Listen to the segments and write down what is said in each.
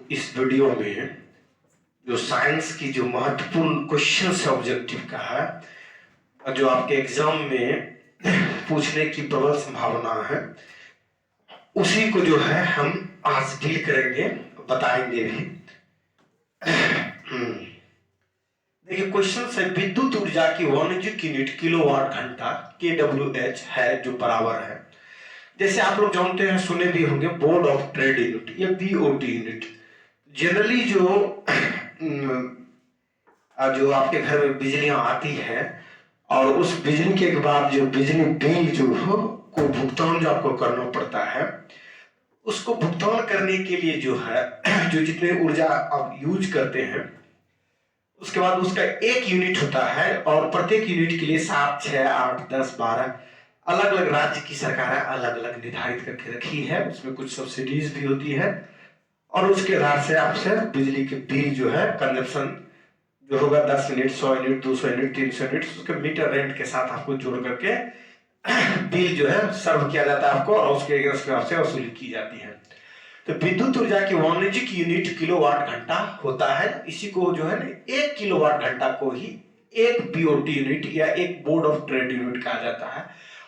इस वीडियो में जो साइंस की जो महत्वपूर्ण क्वेश्चन है ऑब्जेक्टिव का है, जो आपके एग्जाम में पूछने की प्रबल संभावना है, उसी को जो है हम आज डील करेंगे, बताएंगे भी। देखिए क्वेश्चन है, विद्युत ऊर्जा की वाणिज्यिक यूनिट किलोवाट घंटा KWH है, जो बराबर है, जैसे आप लोग जानते हैं, सुने भी होंगे, बोर्ड ऑफ ट्रेड यूनिट या BOT यूनिट। जनरली जो आपके घर में बिजलियां आती है और उस बिजली के बाद जो बिजली बिल जो हो को भुगतान जो आपको करना पड़ता है, उसको भुगतान करने के लिए जो है जो जितने ऊर्जा आप यूज करते हैं, उसके बाद उसका एक यूनिट होता है और प्रत्येक यूनिट के लिए 7, 6, 8, 10, 12 अलग अलग राज्य की सरकारें अलग अलग निर्धारित करके रखी है। उसमें कुछ सब्सिडीज भी होती है और उसके आधार से आपसे बिजली के बिल जो है कंजप्शन जो होगा 10 यूनिट, 100 यूनिट, 200 यूनिट, 300 यूनिट, उसके मीटर रेंट के साथ आपको जोड़ करके बिल जो है सर्व किया जाता है आपको और उसके हिसाब से वसूली की जाती है। तो विद्युत ऊर्जा की वाणिज्यिक यूनिट किलोवाट घंटा होता है। इसी को जो है ना 1 किलोवाट घंटा को ही एक BOT यूनिट या एक बोर्ड ऑफ ट्रेड यूनिट कहा जाता है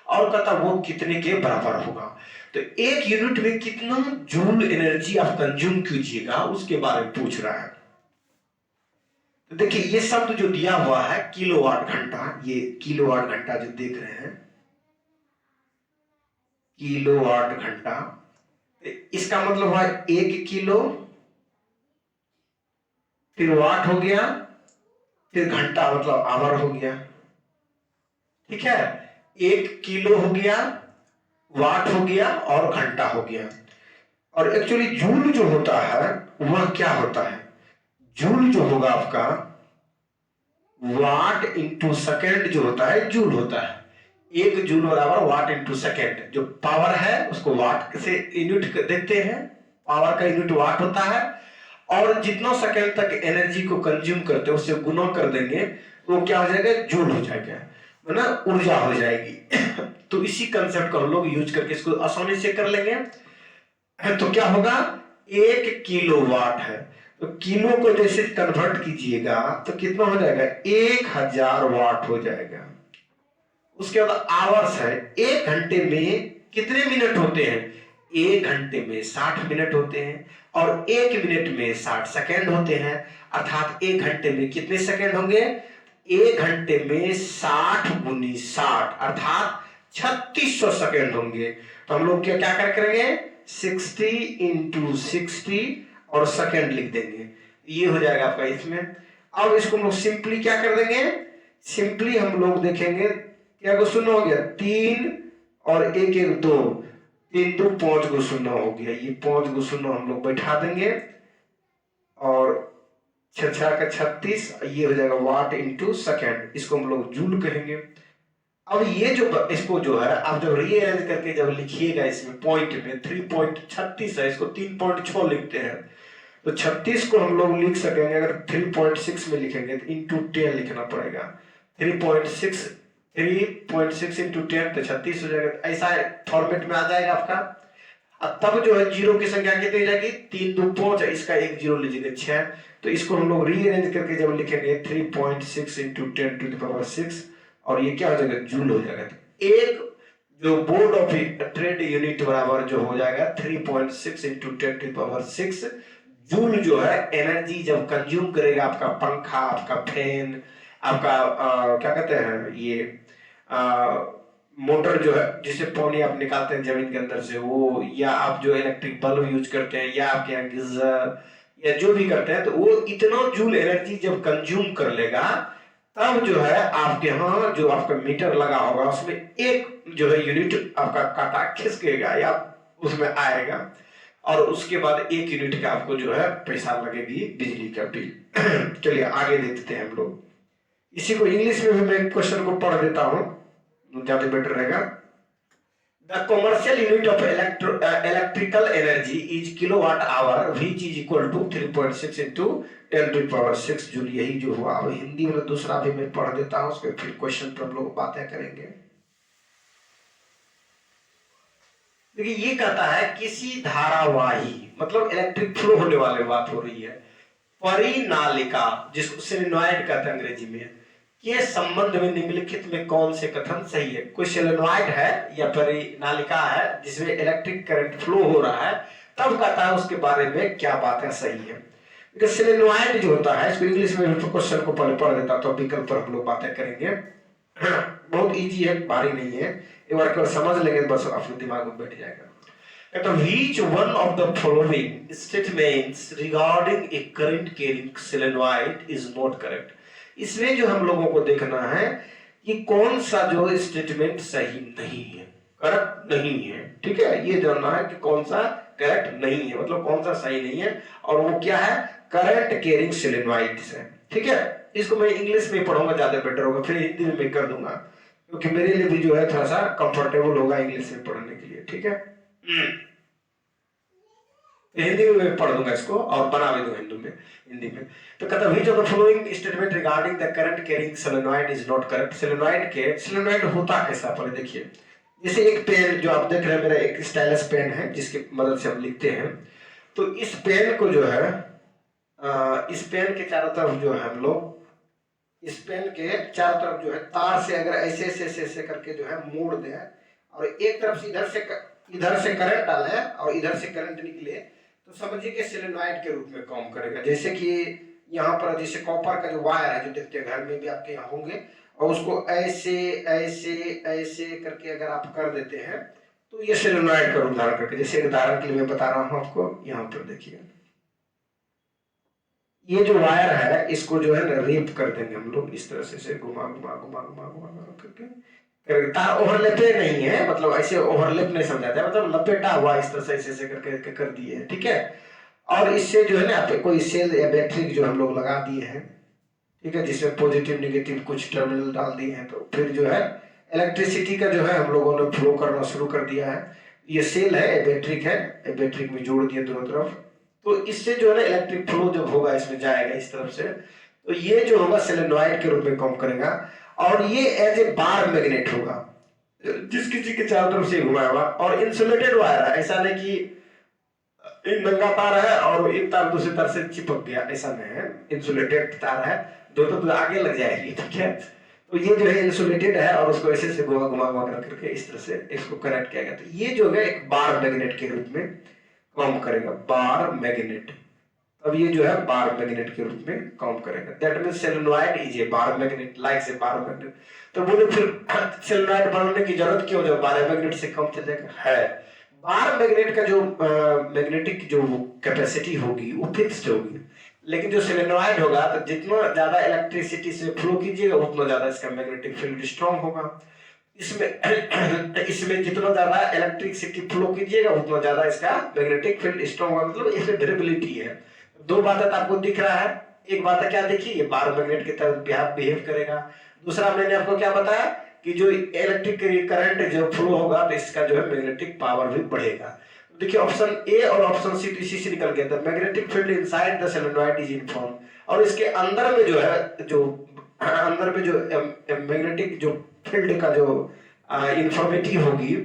और कहता वो कितने के बराबर होगा। तो एक यूनिट में कितना जूल एनर्जी आप कंज्यूम कीजिएगा उसके बारे में पूछ रहा है। तो देखिए ये शब्द जो दिया हुआ है किलोवाट घंटा, ये किलोवाट घंटा जो देख रहे हैं, किलोवाट घंटा, इसका मतलब है 1 किलो, फिर वाट हो गया, फिर घंटा मतलब आवर हो गया। ठीक है, 1 किलो हो गया, वाट हो गया और घंटा हो गया। और एक्चुअली जूल जो होता है वह क्या होता है, जूल जो होगा आपका वाट इंटू सेकेंड जो होता है जूल होता है। 1 जूल बराबर वाट इंटू सेकेंड। जो पावर है उसको वाट से यूनिट देखते हैं, पावर का यूनिट वाट होता है और जितना सेकेंड तक एनर्जी को कंज्यूम करते हैं उससे गुना कर देंगे, वो क्या हो जाएगा, जूल हो जाएगा, है ना, ऊर्जा हो जाएगी। तो इसी कंसेप्ट को हम लोग यूज करके इसको आसानी से कर लेंगे। तो क्या होगा, 1 किलोवाट है तो किलो को जैसे कन्वर्ट कीजिएगा तो कितना हो जाएगा, 1000 वाट हो जाएगा। उसके बाद आवर्स है, 1 घंटे में कितने मिनट होते हैं, 1 घंटे में 60 मिनट होते हैं और 1 मिनट में 60 सेकेंड होते हैं। अर्थात 1 घंटे में कितने सेकेंड होंगे, 1 घंटे में 60 गुनी 60 अर्थात 3600 सेकेंड होंगे। तो हम लोग क्या क्या करेंगे, 60 इंटू 60 और सेकेंड लिख देंगे, ये हो जाएगा आपका इसमें। अब इसको हम लोग सिंपली क्या कर देंगे, सिंपली हम लोग देखेंगे क्या को शून्य हो गया, 3 और 1 1 2, 3 2 5 को शून्य हो गया, ये 5 को शून्य हम लोग बैठा देंगे और 6 6 का 36, ये हो जाएगा वाट इंटू सेकेंड, इसको हम लोग जूल कहेंगे। अब ये जो इसको जो है आप जब रीअरेंज करके जब लिखिएगा इसमें पॉइंट में 3.36 है, इसको 3.6 लिखते हैं तो 36 को हम लोग लिख सकेंगे। अगर 3.6 में लिखेंगे तो इंटू 10 लिखना पड़ेगा, 3.6 इंटू 10 तो 36 हो जाएगा। ऐसा फॉर्मेट में आ जाएगा आपका। अब तब जो है जीरो की संख्या कितनी जाएगी, 3 2 5, इसका 1 जीरो लीजिएगा 6, तो इसको हम लोग रीअरेंज करके जब लिखेंगे 3.6 इंटू 10 टू द पावर 6 और ये क्या हो जाएगा, जूल हो जाएगा। एक जो बोर्ड ऑफ ट्रेड यूनिट बराबर जो हो जाएगा 3.6 into 10 to the power 6 joule जो है एनर्जी जब कंज्यूम करेगा आपका पंखा, आपका फैन, आपका क्या कहते हैं ये मोटर जो है जिससे पानी आप निकालते हैं जमीन के अंदर से, वो या आप जो इलेक्ट्रिक बल्ब यूज करते हैं या आपके यहाँ गीजर या जो भी करते हैं, तो वो इतना जूल एनर्जी जब कंज्यूम कर लेगा तब जो है आपके यहाँ जो आपका मीटर लगा होगा उसमें एक जो है यूनिट आपका काटा खिसकेगा या उसमें आएगा और उसके बाद 1 यूनिट का आपको जो है पैसा लगेगी बिजली का बिल। चलिए आगे देखते हैं हम लोग। इसी को इंग्लिश में भी मैं क्वेश्चन को पढ़ देता हूं, ज्यादा बेटर रहेगा। The commercial unit of electrical energy is kilowatt hour which is equal to 3.6 into 10 to power 6 joule. यही जो हुआ। अब हिंदी में दूसरा भी मैं पढ़ देता हूं, उसके फिर क्वेश्चन पर हम लोग बातें करेंगे। देखिए ये कहता है किसी धारावाही, मतलब इलेक्ट्रिक फ्लो होने वाले बात हो रही है, परिनालिका जिसको सोलेनॉइड कहते हैं अंग्रेजी में, के संबंध में निम्नलिखित में कौन से कथन सही है। कोई सोलेनॉइड है या परिनालिका है जिसमें इलेक्ट्रिक करंट फ्लो हो रहा है, तब कहता है उसके बारे में क्या बातें सही है। सोलेनॉइड जो होता है, इसको इंग्लिश में क्वेश्चन को पहले पढ़ देता तो विकल्प पर हम लोग बातें करेंगे। बहुत इजी है, भारी नहीं है, एक बार केवल समझ लेंगे बस अपने दिमाग में बैठ जाएगा। Which one of the following statements regarding a current carrying solenoid is not correct? इसमें जो हम लोगों को देखना है कि कौन सा जो स्टेटमेंट सही नहीं है, करेक्ट नहीं है, ठीक है, ये जानना है कि कौन सा करेक्ट नहीं है, मतलब कौन सा सही नहीं है, और वो क्या है, करंट कैरिंग सोलेनॉइड है, ठीक है। इसको मैं इंग्लिश में पढ़ूंगा ज्यादा बेटर होगा, फिर हिंदी में मैं कर दूंगा क्योंकि मेरे लिए भी जो है थोड़ा सा कंफर्टेबल होगा इंग्लिश में पढ़ने के लिए, ठीक है। हिंदी में मैं पढ़ दूंगा इसको और बना भी दूंगा हिंदी में। तो कहता है which of the following statement regarding the current carrying solenoid is not correct. Solenoid होता कैसा, पहले देखिए। जैसे एक पेन जो आप देख रहे हैं, मेरा एक स्टाइलस पेन है जिसकी मदद से हम लिखते हैं, तो इस पेन को जो है इस पेन के चारों तरफ जो है हम लोग इस पेन के चारों तरफ जो है तार से अगर ऐसे ऐसे ऐसे ऐसे करके जो है मोड़ दें और एक तरफ से इधर से करंट डालें और इधर से करंट निकले, तो समझिए कि सोलेनॉइड के रूप में काम करेगा। जैसे कि यहाँ पर जैसे कॉपर का जो वायर है जो देखते हैं घर में भी आपके यहाँ होंगे, और उसको ऐसे ऐसे ऐसे करके अगर आप कर देते हैं तो ये सोलेनॉइड का रूप धारण करके, जैसे उदाहरण के लिए मैं बता रहा हूँ आपको, यहाँ पर देखिए ये जो वायर है इसको जो है ना रेप कर देंगे हम लोग इस तरह से घुमा घुमा घुमा घुमा घुमा करके। तार ओवरलैपे नहीं है, मतलब ऐसे ओवरलैप नहीं समझाता है, मतलब लपेटा हुआ इस तरह से ऐसे करके कर दिए है, ठीक है। और इससे जो है ना कोई सेल या बैटरी जो हम लोग लगा दिए हैं, ठीक है, जिसमें पॉजिटिव नेगेटिव कुछ टर्मिनल डाल दिए हैं, तो फिर जो है इलेक्ट्रिसिटी का जो है हम लोगों ने फ्लो करना शुरू कर दिया है। ये सेल है, बैटरी है, बैटरी में जोड़ दिए दोनों तरफ, तो इससे जो है ना इलेक्ट्रिक फ्लो जब होगा इसमें जाएगा इस तरफ से, तो ये जो होगा सोलेनॉइड के रूप में काम करेगा, और ये एज ए बार मैग्नेट होगा जिस किसी के चारों तरफ से घुमाया हुआ, और इंसुलेटेड वायर है, ऐसा नहीं कि एक नंगा तार है और एक तार दूसरी तार से चिपक गया, ऐसा नहीं है, इंसुलेटेड तार है, दो तो आगे लग जाएगी, ठीक है। तो ये जो है इंसुलेटेड है और उसको ऐसे से घुमा घुमा घुमा करके इस तरह से इसको कनेक्ट किया गया, तो ये जो है एक बार मैग्नेट के रूप में काम करेगा, बार मैग्नेट। अब ये जो है बार मैग्नेट के रूप में काम करेगा, that means solenoid is a bar magnet, like से बार मैग्नेट। तो बोले फिर सोलेनॉइड बनाने की जरूरत क्यों जब बार मैग्नेट से काम चलेगा, है बार मैग्नेट का जो मैग्नेटिक जो कैपेसिटी होगी वो फिक्स्ड होगी, लेकिन जो सोलेनॉइड होगा तो जितना ज्यादा इलेक्ट्रिसिटी से फ्लो कीजिएगा उतना ज्यादा इसका मैग्नेटिक फील्ड स्ट्रांग होगा। इसमें जितना ज्यादा इलेक्ट्रिसिटी फ्लो कीजिएगा उतना ज्यादा इसका मैग्नेटिक फील्ड स्ट्रांग होगा, मतलब इसमें वेरिएबिलिटी है। दो बातें आपको दिख रहा है, एक बात क्या देखिए, ये बार मैग्नेट की तरह बिहेव करेगा। दूसरा मैंने आपको क्या बताया कि जो इलेक्ट्रिक करंट जो फ्लो होगा तो इसका जो है मैग्नेटिक पावर भी बढ़ेगा। देखिए ऑप्शन ए और ऑप्शन सी तो इसी से निकल गया था, magnetic field inside the solenoid is inform, और इसके अंदर में जो है जो अंदर में जो मैग्नेटिक जो फील्ड का जो इन्फॉर्मेटिव होगी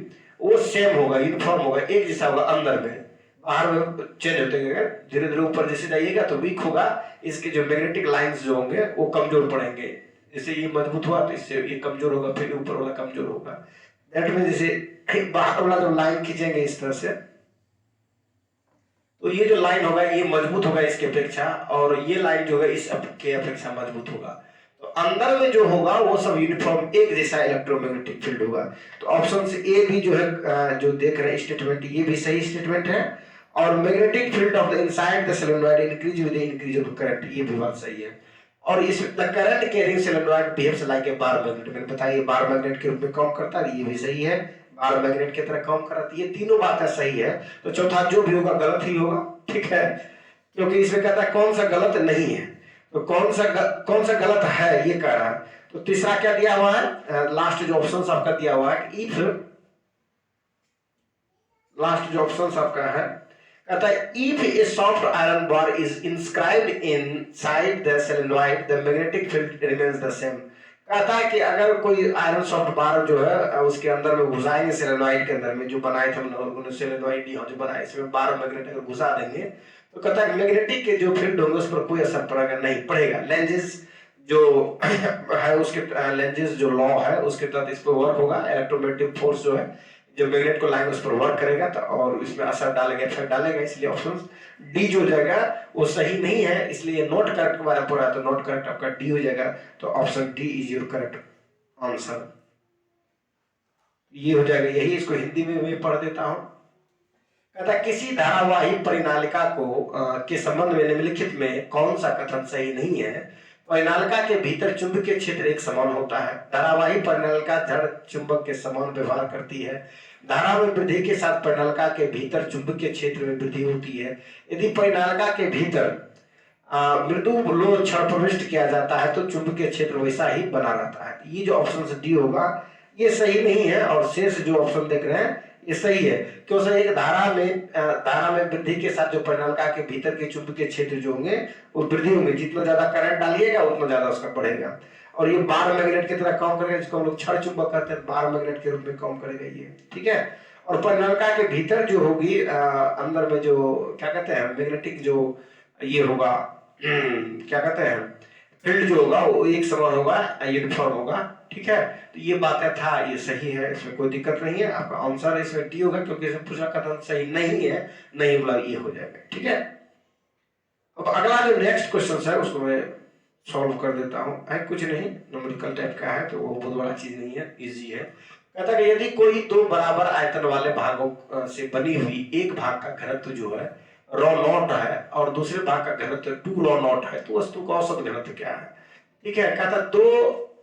वो सेम होगा, यूनिफॉर्म होगा, एक जैसा होगा अंदर में, बाहर में चेंज होते गए, धीरे धीरे ऊपर जैसे जाइएगा तो वीक होगा, इसके जो मैग्नेटिक लाइंस जो होंगे वो कमजोर पड़ेंगे, जैसे ये मजबूत हुआ तो इससे ये कमजोर होगा, फिर ऊपर वाला कमजोर होगा। दैट मीन जैसे बाहर वाला जो लाइन खींचेंगे इस तरह से, तो ये जो लाइन होगा ये मजबूत होगा इसके अपेक्षा, और ये लाइन जो है इस के अपेक्षा मजबूत होगा। तो अंदर में जो होगा वो सब यूनिफॉर्म एक जैसा इलेक्ट्रोमैग्नेटिक फील्ड होगा। तो ऑप्शन से ए भी जो है जो देख रहे हैं स्टेटमेंट, ये भी सही स्टेटमेंट है, और magnetic field of the inside the solenoid increase with the increase of current, ये भी बात सही है। और इस the current carrying solenoid behaves like a bar magnet, मैंने बताया बार मैग्नेट के रूप में काम करता है, ये भी सही है, बार मैग्नेट की तरह काम करता है, ये तीनों बातें सही है। तो चौथा जो भी होगा गलत ही होगा, ठीक है, क्योंकि इसमें कहता है कौन सा गलत नहीं है, तो कौन सा गलत है ये कह रहा है। तो तीसरा क्या दिया हुआ है, लास्ट जो ऑप्शन आपका दिया हुआ है, इफ लास्ट जो ऑप्शन आपका है कहता है if A soft iron bar is inscribed inside the solenoid the magnetic field remains the same. कहता है कि अगर कोई आयरन सॉफ्ट बार जो है उसके अंदर में घुसाएंगे, सोलेनॉइड के अंदर में जो बनाए थे हम लोगों ने, सोलेनॉइड जो बनाए इसमें बार मैग्नेट अगर घुसा देंगे तो कहता है मैग्नेटिक के जो फील्ड होंगे उस पर कोई असर पड़ेगा नहीं, पड़ेगा। लेंजेस जो है उसके लेंजेस जो लॉ है उसके तहत इस पर वर्क होगा। इलेक्ट्रोमैग्नेटिक फोर्स जो है जो मैग्नेट को लाएंगे उस पर वर्क करेगा तो और इसमें असर डालेगा, इफेक्ट डालेगा। इसलिए ऑप्शन डी जो हो जाएगा वो सही नहीं है, इसलिए नॉट करेक्ट के बारे में पढ़ा तो नॉट करेक्ट आपका डी हो जाएगा। तो option D is your correct answer, ये हो जाएगा यही। इसको हिंदी में मैं पढ़ देता हूं। कहता किसी धारावाही परिनालिका को के संबंध में निम्नलिखित में कौन सा कथन सही नहीं है। परिनालिका के भीतर चुंबकीय क्षेत्र एक समान होता है। धारावाही परिनालिका जड़ चुंबक के समान व्यवहार करती है। धारा में वृद्धि के साथ परिनालिका के भीतर चुंबकीय क्षेत्र में वृद्धि होती है। यदि परिनालिका के भीतर मृदु लोह क्षण प्रविष्ट किया जाता है तो चुंबकीय क्षेत्र वैसा ही बना रहता है। ये जो ऑप्शन डी होगा ये सही नहीं है, और शेष जो ऑप्शन देख रहे हैं ये सही है। क्योंकि एक धारा में वृद्धि के साथ जो परिनालिका के भीतर के चुंबकीय क्षेत्र जो होंगे वो वृद्धि होंगे। जितना ज्यादा करंट डालिएगा उतना ज्यादा उसका बढ़ेगा, और ये बार मैग्नेट की तरह काम करेगा, जिसको हम लोग क्षण चुंबक कहते हैं, बार मैग्नेट के रूप में काम करेगा ये, ठीक है। और परिनालिका के भीतर जो होगी अंदर में जो क्या कहते हैं मैग्नेटिक जो ये होगा क्या कहते हैं फील्ड जो होगा वो एक समान होगा, यूनिफॉर्म होगा, ठीक है। तो ये बातें था, ये सही है, इसमें कोई दिक्कत नहीं है। आपका आंसर इसमें डी होगा, क्योंकि इसमें पूछा कथन सही नहीं है, नहीं बोला ये हो जाएगा, ठीक है। अब अगला जो नेक्स्ट क्वेश्चन है उसको मैं सॉल्व कर देता हूँ। है कुछ नहीं, न्यूमेरिकल टाइप का है तो वो बहुत बड़ा चीज नहीं है, इजी है। कहता है कि यदि कोई दो बराबर आयतन वाले भागों से बनी हुई एक भाग का घनत्व जो है रॉ नॉट है और दूसरे भाग का घनत्व 2 रॉ नॉट है, तो वस्तु का औसत घनत्व क्या है, ठीक है। कहता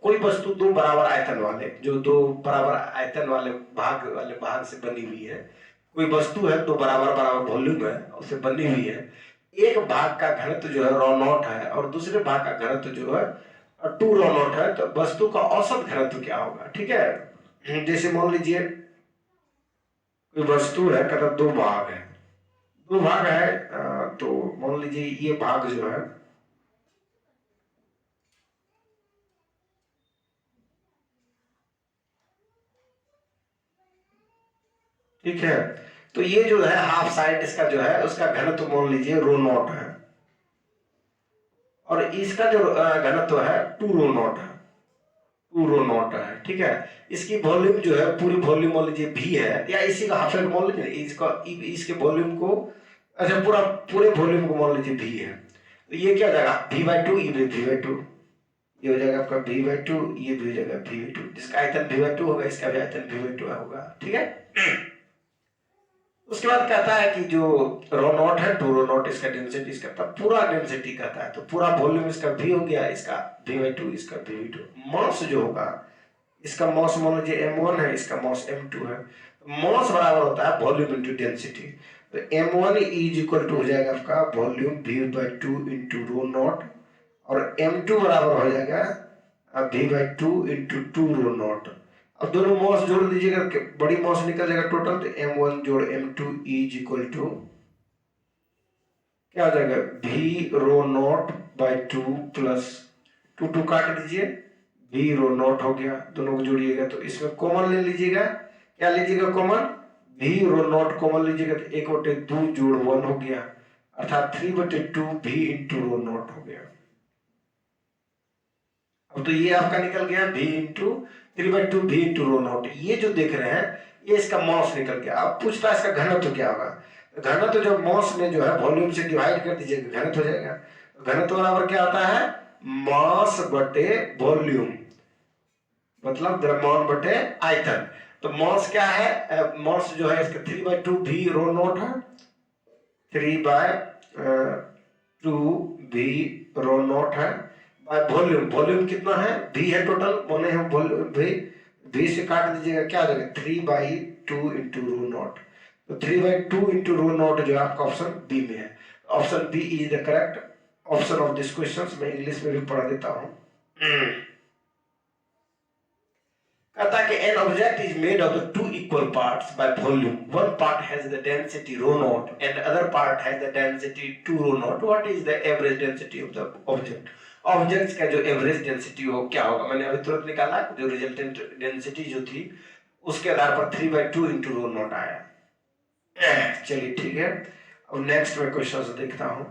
कोई वस्तु दो बराबर आयतन वाले वाले भाग से बनी हुई है। कोई वस्तु है दो बराबर वॉल्यूम है उससे बनी हुई है। एक भाग का घनत्व जो है रॉ नॉट है और दूसरे भाग का घनत्व जो है 2 रॉ नॉट है, तो वस्तु का औसत घनत्व क्या होगा, ठीक है। जैसे मान लीजिए कोई वस्तु है, कहता दो भाग है तो मान लीजिए ये भाग जो है ठीक है, तो ये जो है हाफ साइड इसका जो है उसका घनत्व मान लीजिए रो नॉट है, और इसका जो घनत्व है 2 रो नॉट है, ठीक है। इसकी वॉल्यूम जो है पूरी वॉल्यूम मान लीजिए भी है, या इसी का हाफ मान लीजिए इसके वॉल्यूम को, अच्छा पूरे वॉल्यूम को मान लीजिए भी है, तो ये क्या हो जाएगा v/2, ये v/2, ये हो जाएगा आपका v/2, ये भी हो जाएगा v/2। जिसका आयतन v/2 होगा इसका भी आयतन v/2 होगा, ठीक है। उसके बाद कहता है कि जो रो नॉट है 2 रो नॉट, इसका डेंसिटी इसका तब पूरा डेंसिटी कहता है, तो पूरा वॉल्यूम इसका v हो गया, इसका v/2, इसका v/2। मास जो होगा इसका मास मान लीजिए m1 है, इसका मास m2 है। मास बराबर होता है वॉल्यूम इनटू डेंसिटी, तो m1 इज इक्वल टू हो जाएगा आपका volume v/2 into row not, और m2 बराबर हो जाएगा v/2 इनटू 2 रो नॉट। अब दोनों मास जोड़ दीजिएगा, बड़ी मास निकल जाएगा टोटल, तो m1 जोड़ m2 इज इक्वल टू क्या हो जाएगा v rho naught by 2 plus 2 काट दीजिए, v रो नॉट हो गया। दोनों को जोड़िएगा तो इसमें कॉमन ले लीजिएगा, क्या लीजिएगा common, v rho naught common लीजिएगा तो 1/2 जोड़ 1 हो गया, अर्थात 3/2 v इंटू रो नॉट हो गया। अब तो ये आपका निकल गया v into 3/2 v into rho not. ये जो देख रहे हैं ये इसका मास निकल गया। अब पूछता है इसका घनत्व क्या होगा, घनत्व जब मास में जो है वॉल्यूम से डिवाइड कर दीजिएगा घनत्व हो जाएगा। घनत्व बराबर क्या आता है मास बटे वॉल्यूम, मतलब द्रव्यमान बटे आयतन। तो मास क्या है, मास जो है इसका 3/2 v रो नॉट है, 3/2 v रो नॉट है, वॉल्यूम, वॉल्यूम कितना है v है टोटल, बोले हम वॉल्यूम v से काट दीजिएगा क्या आ जाएगा 3/2 इंटू रो नॉट। तो 3/2 इंटू रो नॉट जो है आपका ऑप्शन बी में है। Option B is the correct option of this question. मैं इंग्लिश में भी पढ़ा देता हूं। कहता है कि an object is made of the 2 equal parts by volume. One part has the density rho naught and the other part has the density 2 rho naught. What is the average density of the object? Objects का जो average density हो क्या होगा, मैंने अभी तुरंत निकाला, जो रिजल्टेंट डेंसिटी जो थी उसके आधार पर 3/2 इंटू रो नॉट आया। चलिए ठीक है, अब नेक्स्ट में क्वेश्चन देखता हूं।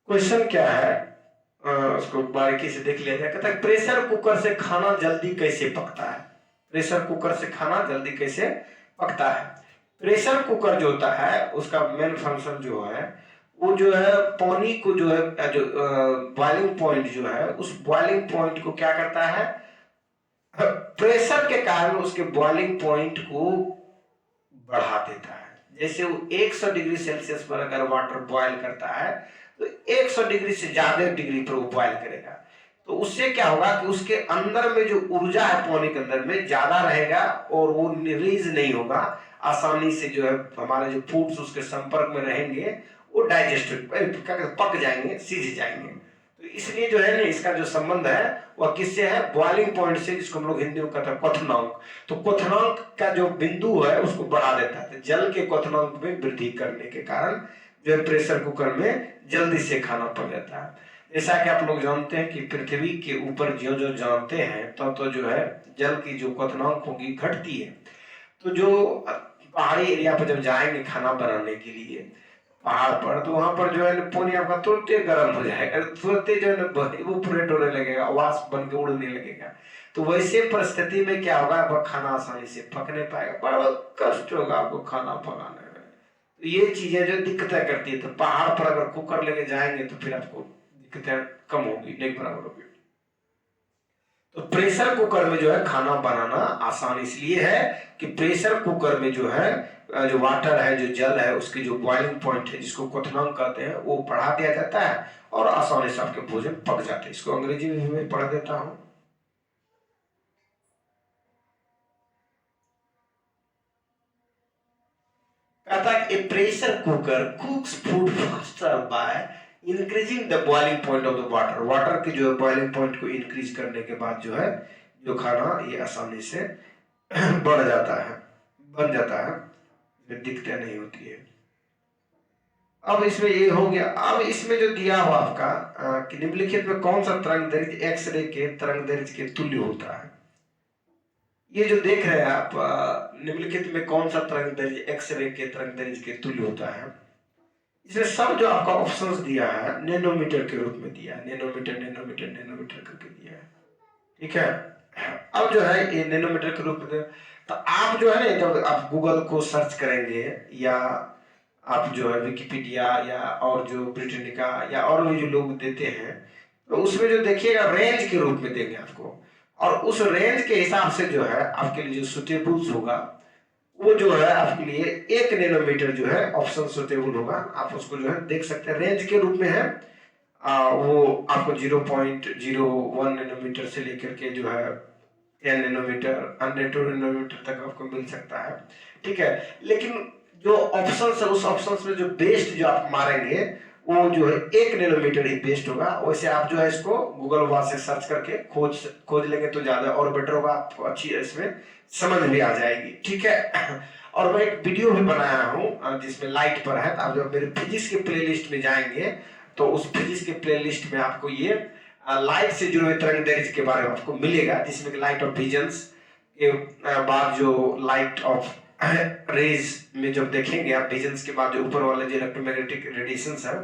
क्वेश्चन क्या है, उसको बारीकी से देख लिया जाए। कहता है प्रेशर कुकर से खाना जल्दी कैसे पकता है। प्रेशर कुकर से खाना जल्दी कैसे पकता है। प्रेशर कुकर जो होता है उसका मेन फंक्शन जो है वो जो है पानी को जो है जो बॉइलिंग पॉइंट जो है उस बॉइलिंग पॉइंट को क्या करता है, प्रेशर के कारण उसके बॉइलिंग पॉइंट को बढ़ा देता है। जैसे वो 100 डिग्री सेल्सियस पर अगर वाटर बॉयल करता है तो 100 डिग्री से ज्यादा डिग्री पर वो बॉयल करेगा, तो उससे क्या होगा कि उसके अंदर में जो ऊर्जा है पानी के अंदर में ज्यादा रहेगा और वो रिलीज नहीं होगा, आसानी से जो है हमारे जो फूड्स उसके संपर्क में रहेंगे वो डाइजेस्ट पक जाएंगे, सीज जाएंगे। तो इसलिए जो है ना इसका जो संबंध है वह किससे है, बॉइलिंग पॉइंट से, जिसको हम लोग हिंदी में कहते हैं क्वथनांक। तो क्वथनांक का जो बिंदु है उसको बढ़ा देता है। तो जल के क्वथनांक में वृद्धि करने के कारण जो है प्रेशर कुकर में जल्दी से खाना पक जाता है। जैसा कि आप लोग जानते हैं कि पृथ्वी के ऊपर जो जो जानते हैं तो जो है जल की जो क्वथनांक होगी घटती है। तो जो पहाड़ी एरिया पर जब जाएंगे खाना बनाने के लिए पहाड़ पर, तो वहां पर जो है पानी आपका तुरंत गर्म हो जाएगा, तुरंत जो है इवोपोरेट होने लगेगा, वाष्प बन के उड़ने लगेगा। तो वैसे परिस्थिति में क्या होगा, आपका खाना आसानी से पक नहीं पाएगा, बड़ा कष्ट होगा आपको खाना पकाने में। तो ये चीजें जो दिक्कतें करती है, तो पहाड़ पर अगर कुकर लेके जाएंगे तो फिर आपको दिक्कतें कम होगी, नहीं बराबर होगी। तो प्रेशर कुकर में जो है खाना बनाना आसान इसलिए है कि प्रेशर कुकर में जो है जो वाटर है, जो जल है, उसकी जो बॉइलिंग पॉइंट है जिसको क्वथनांक कहते हैं वो बढ़ा दिया जाता है और आसानी से आपके भोजन पक जाते हैं। इसको अंग्रेजी में मैं पढ़ देता हूं। कहता है a pressure cooker cooks food faster by increasing the boiling point of the water. Water के जो है बॉइलिंग पॉइंट को इंक्रीज करने के बाद जो है जो खाना ये आसानी से बढ़ जाता है, बन जाता है, दिक्कतें नहीं होती है। अब इसमें ये हो गया। अब इसमें जो दिया हुआ आपका कि निम्नलिखित में कौन सा तरंग दैर्घ्य एक्सरे के तरंग दैर्घ्य के तुल्य होता है। ये जो देख रहे हैं आप निम्नलिखित में कौन सा तरंग दैर्घ्य एक्सरे के तरंग दैर्घ्य के तुल्य होता है। इसमें सब जो आपका ऑप्शंस दिया है नैनोमीटर के रूप में दिया है, नैनोमीटर नैनोमीटर नैनोमीटर करके दिया है, ठीक है। अब जो है ये नैनोमीटर के रूप में, तो आप जो है ना जब आप गूगल को सर्च करेंगे या आप जो है विकिपीडिया या और जो ब्रिटेनिका या और भी जो लोग देते हैं, तो उसमें जो देखिएगा रेंज के रूप में देंगे आपको, और उस रेंज के हिसाब से जो है आपके लिए जो सुटेबल्स होगा वो जो है आपके लिए 1 नैनोमीटर जो है ऑप्शन सुटेबल होगा। आप उसको जो है देख सकते हैं, रेंज के रूप में है। वो आपको 0.01 नैनोमीटर से लेकर के जो है 10 नैनोमीटर 100 नैनोमीटर तक आपको मिल सकता है, ठीक है। लेकिन जो ऑप्शंस है उस ऑप्शंस में जो बेस्ट जो आप मारेंगे वो जो है 1 नैनोमीटर ही बेस्ट होगा। वैसे आप जो है इसको गूगल वहां से सर्च करके खोज लेंगे तो ज्यादा और बेटर होगा, आपको अच्छी इसमें समझ भी आ जाएगी, ठीक है। और मैं एक वीडियो भी बनाया हूँ जिसमें लाइट पर है, तो आप जब मेरे फिजिक्स के प्लेलिस्ट में जाएंगे तो उस फिजिक्स के प्लेलिस्ट में आपको ये लाइट से जुड़े हुए तरंग दैर्घ्य के बारे में आपको मिलेगा, जिसमें लाइट ऑफ विजन्स के बाद जो लाइट ऑफ रेज में जब देखेंगे आप विजन्स के बाद जो ऊपर वाले जो इलेक्ट्रोमैग्नेटिक रेडिएशंस है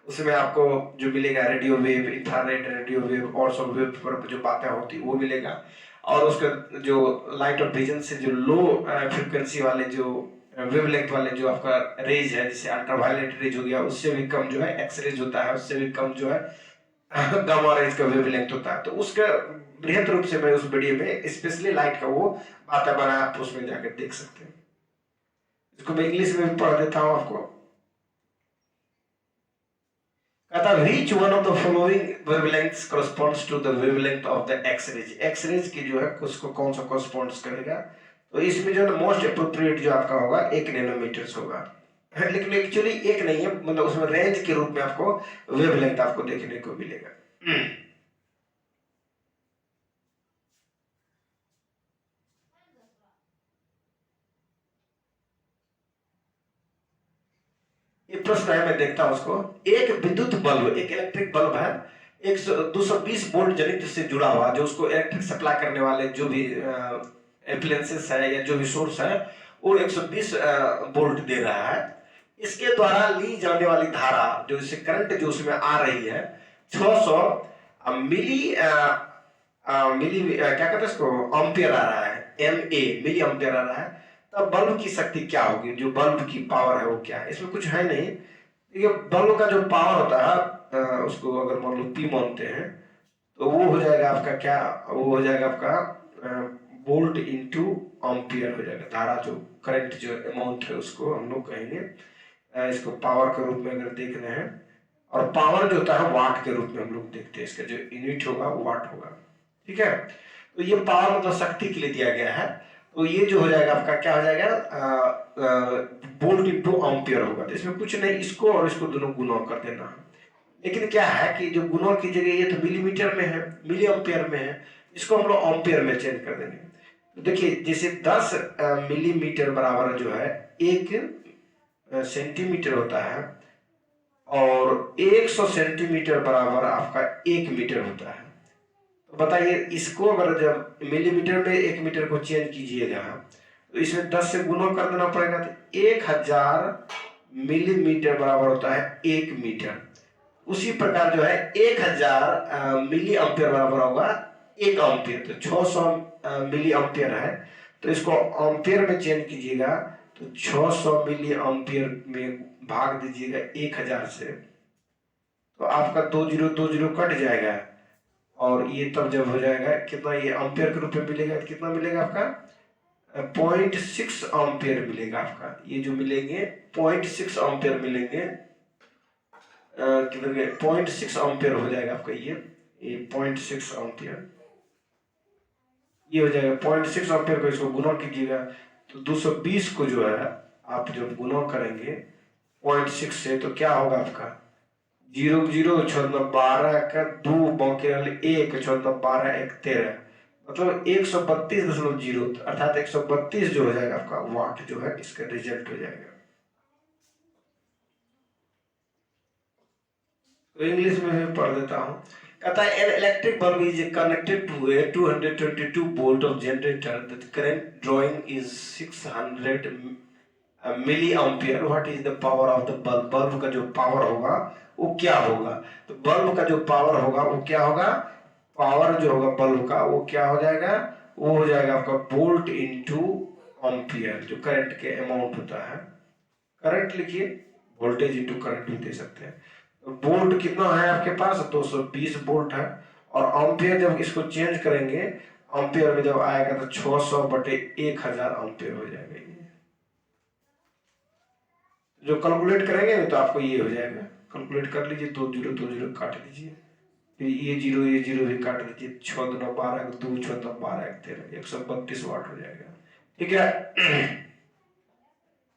उसमें आपको जो मिलेगा radio wave, infrared radio wave और सब वेव पर जो बातें होती वो मिलेगा। और उसका जो लाइट ऑफ विजन से जो लो फ्रिक्वेंसी वाले जो वेवलेंथ वाले जो आपका रेज है, जैसे अल्ट्रावायलेट रेज हो गया, उससे भी कम जो है एक्स रेज होता है, उससे भी कम जो है गामा रेज का वेवलेंथ होता है। तो उसका बृहद रूप से मैं उस वीडियो में स्पेशली लाइट का वो बातें बनाया, आप उसमें जाकर देख सकते हैं। इसको मैं इंग्लिश में भी पढ़ देता हूं आपको। कहता which one of the following wavelengths corresponds to the wavelength of the X-rays। X-rays की जो है उसको कौन सा corresponds करेगा, तो इसमें जो है मोस्ट अप्रोप्रिएट जो आपका होगा 1 नैनोमीटर होगा, लेकिन एक्चुअली 1 नहीं है, मतलब उसमें रेंज के रूप में आपको वेवलेंथ आपको देखने को मिलेगा। एक प्रश्न है, मैं देखता हूं उसको। एक विद्युत बल्ब, एक इलेक्ट्रिक बल्ब है, 220 वोल्ट जनित्र से जुड़ा हुआ, जो उसको इलेक्ट्रिक सप्लाई करने वाले जो भी एप्लायंसेस है या जो भी सोर्स है वो 120 वोल्ट दे रहा है। इसके द्वारा ली जाने वाली धारा, जो इससे करंट जो उसमें आ रही है, 600 मिली क्या कहते हैं इसको, एम्पियर आ रहा है, मिली एम्पियर आ रहा है। तब बल्ब की शक्ति क्या होगी, जो बल्ब की पावर है वो क्या है? इसमें कुछ है नहीं। ये बल्ब का जो पावर होता है, उसको अगर मान लो पी मानते हैं, तो वो हो जाएगा आपका क्या, वो हो जाएगा आपका वोल्ट इंटू एम्पियर हो जाएगा। धारा जो करंट जो अमाउंट है उसको हम लोग कहेंगे, इसको पावर के रूप में अगर देख रहे हैं, और पावर जो होता है वाट के रूप में हम लोग देखते हैं, इसका जो यूनिट होगा वो वाट होगा। ठीक है, तो ये पावर मतलब शक्ति के लिए दिया गया है। तो ये जो हो जाएगा आपका क्या हो जाएगा, वोल्ट इंटू एम्पियर होगा। तो इसमें कुछ नहीं, इसको और इसको दोनों गुणा कर देना है। लेकिन क्या है कि जो गुणा की जगह ये तो मिलीमीटर में है, मिली एम्पियर में है, इसको हम लोग एम्पियर में चेंज कर देंगे। तो देखिए, जैसे 10 मिलीमीटर बराबर जो है 1 सेंटीमीटर होता है, और 100 सेंटीमीटर बराबर आपका 1 मीटर होता है। तो बताइए, इसको अगर जब मिलीमीटर में 1 मीटर को चेंज कीजिएगा, तो इसमें 10 से गुणा कर देना पड़ेगा। तो 1000 मिलीमीटर बराबर होता है 1 मीटर। उसी प्रकार जो है 1000 मिली एम्पियर बराबर होगा 1 एम्पियर। तो 600 मिली एम्पियर है, तो इसको एम्पियर में चेंज कीजिएगा, तो 600 मिली एम्पियर में भाग दीजिएगा 1000 से, तो आपका 20 कट जाएगा, और ये तब जब हो जाएगा कितना, ये एम्पियर के रूप में मिलेगा, कितना मिलेगा आपका 0.6 एम्पियर मिलेगा आपका। ये जो मिलेंगे 0.6 एम्पियर मिलेंगे, कितने 0.6 एम्पियर हो जाएगा आपका, ये 0.6 एम्पियर ये हो जाएगा। 0.6 एम्पियर को इसको गुना कीजिएगा, तो 220 को जो है आप जब गुना करेंगे 0.6 से, तो क्या होगा आपका 0 0 12 का 2 बाकी 1 12 1 13, मतलब 132.0, अर्थात 132 जो हो जाएगा आपका वाट जो है इसका रिजल्ट हो जाएगा। तो इंग्लिश में भी पढ़ देता हूँ। कहता है an electric bulb is connected to a 222 volt of generator, the current drawing is 600 milli ampere. What is the power of the bulb? Bulb का जो पावर होगा वो क्या होगा? तो बल्ब का जो पावर होगा वो क्या होगा, पावर जो होगा बल्ब का वो क्या हो जाएगा, वो हो जाएगा आपका वोल्ट इंटू एम्पियर, जो करंट के अमाउंट होता है। करंट लिखिए, वोल्टेज इंटू करंट भी दे सकते हैं। वोल्ट कितना है आपके पास, 220 वोल्ट है, और एम्पियर जब इसको चेंज करेंगे एम्पियर में जब आएगा तो 600 बटे 1000 एम्पियर हो जाएगा। ये जो कैलकुलेट करेंगे तो आपको ये हो जाएगा, कैलकुलेट कर लीजिए, 2 0 काट दीजिए, फिर ये जीरो भी काट दीजिए, 6 2 12 2 6 12 13, 132 वाट हो जाएगा। ठीक है,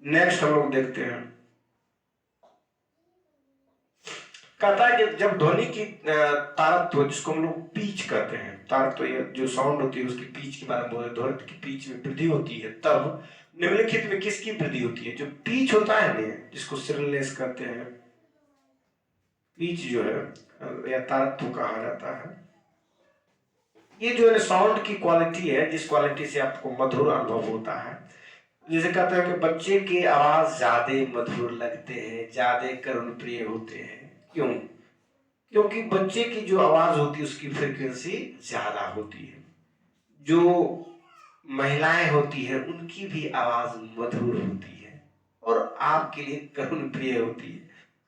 नेक्स्ट हम लोग देखते हैं। कहता है कि जब ध्वनि की तारत्व, जिसको हम लोग पीच कहते हैं, तारत्व जो साउंड होती है उसकी पीच के बारे में बोले, ध्वनि की पीच में वृद्धि होती है, तब निम्नलिखित में किसकी वृद्धि होती है? जो पीच होता है ना, जिसको सिरलेस कहते हैं, पीच जो है या तारत्व कहा जाता है, ये जो है साउंड की क्वालिटी है, जिस क्वालिटी से आपको मधुर अनुभव होता है। जैसे कहते हैं कि बच्चे की आवाज ज्यादा मधुर लगते हैं, ज्यादा करुण प्रिय होते हैं। क्यों? क्योंकि बच्चे की जो आवाज होती है उसकी फ्रीक्वेंसी ज्यादा होती है। जो महिलाएं होती है उनकी भी आवाज मधुर होती है और आपके लिए करुण प्रिय होती है।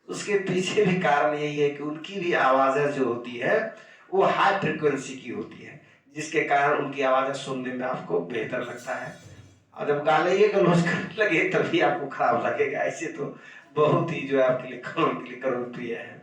उसके पीछे भी कारण यही है कि उनकी भी आवाजें जो होती है वो हाई फ्रीक्वेंसी की होती है, जिसके कारण उनकी आवाजें सुनने में आपको बेहतर लगता है। और जब गाले ये गलौज करने लगे तभी आपको खराब लगेगा। ऐसे तो बहुत ही जो है आपके लिए करुण प्रिय है।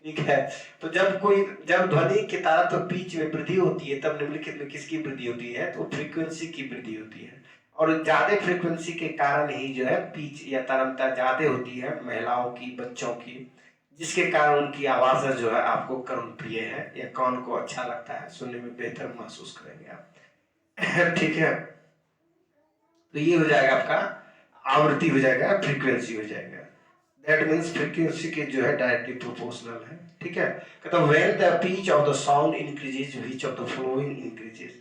ठीक है, तो जब ध्वनि की तारत्व पिच में वृद्धि होती है, तब निम्नलिखित में किसकी वृद्धि होती है? तो फ्रीक्वेंसी की वृद्धि होती है। और ज्यादा फ्रीक्वेंसी के कारण ही जो है पिच या तरंगता ज्यादा होती है महिलाओं की, बच्चों की, जिसके कारण उनकी आवाज जो है आपको करुण प्रिय है या कान को अच्छा लगता है, सुनने में बेहतर महसूस करेंगे आप। ठीक है, तो ये हो जाएगा आपका आवृत्ति हो जाएगा, फ्रीक्वेंसी हो जाएगा। दैट मीन्स फ्रीक्वेंसी के जो है डायरेक्टली प्रोपोर्शनल है, ठीक है। कहता है when the pitch of the sound increases which of the following increases.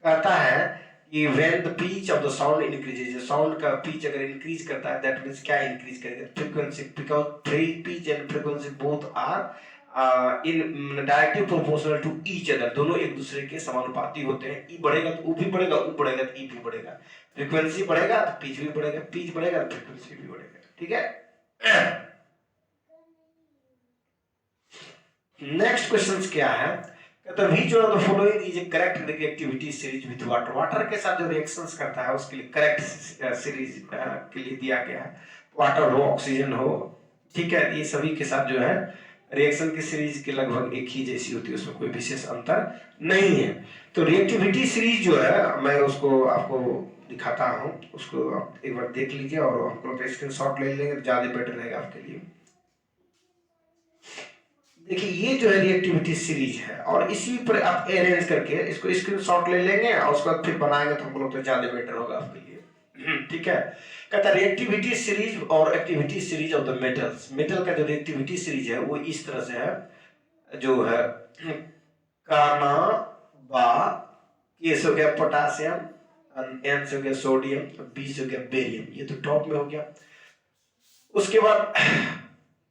कहता है कि when the pitch of the sound increases, sound का पिच अगर इंक्रीज करता है दैट मींस क्या इंक्रीज करेगा, frequency, because pitch and frequency both are in directly proportional to each other, दोनों एक दूसरे के समानुपाती होते हैं। ई बढ़ेगा तो ऊ भी बढ़ेगा, ऊ बढ़ेगा तो ई भी बढ़ेगा, फ्रीक्वेंसी बढ़ेगा तो पिच भी बढ़ेगा, पिच बढ़ेगा तो फ्रीक्वेंसी भी बढ़ेगा, ठीक है। नेक्स्ट क्वेश्चन क्या है, कहता है which of the following is A correct reactivity series with water. Water के साथ जो रिएक्शंस करता है उसके लिए करेक्ट सीरीज के लिए दिया गया है, वाटर हो, ऑक्सीजन हो, ठीक है। ये सभी के साथ जो है रिएक्शन की सीरीज के लगभग एक ही जैसी होती है, उसमें कोई विशेष अंतर नहीं है। तो रिएक्टिविटी सीरीज जो है मैं उसको आपको दिखाता हूं, उसको आप एक बार देख लीजिए और हमको स्क्रीनशॉट ले लेंगे, ज्यादा बेटर रहेगा आपके लिए। देखिए ये जो है रिएक्टिविटी सीरीज है और इसी पर आप अरेंज करके इसको स्क्रीनशॉट ले लेंगे और उसके बाद फिर बनाएंगे तो हम लोग तो ज्यादा बेटर होगा आपके लिए, ठीक है। कहता है रिएक्टिविटी सीरीज और activity series of the metals. Metal का जो रिएक्टिविटी सीरीज है वो इस तरह से है, जो है कार्ना बा, के से हो गया पोटासियम, एन से हो गया सोडियम, बी से हो गया बेरियम, ये तो टॉप में हो गया। उसके बाद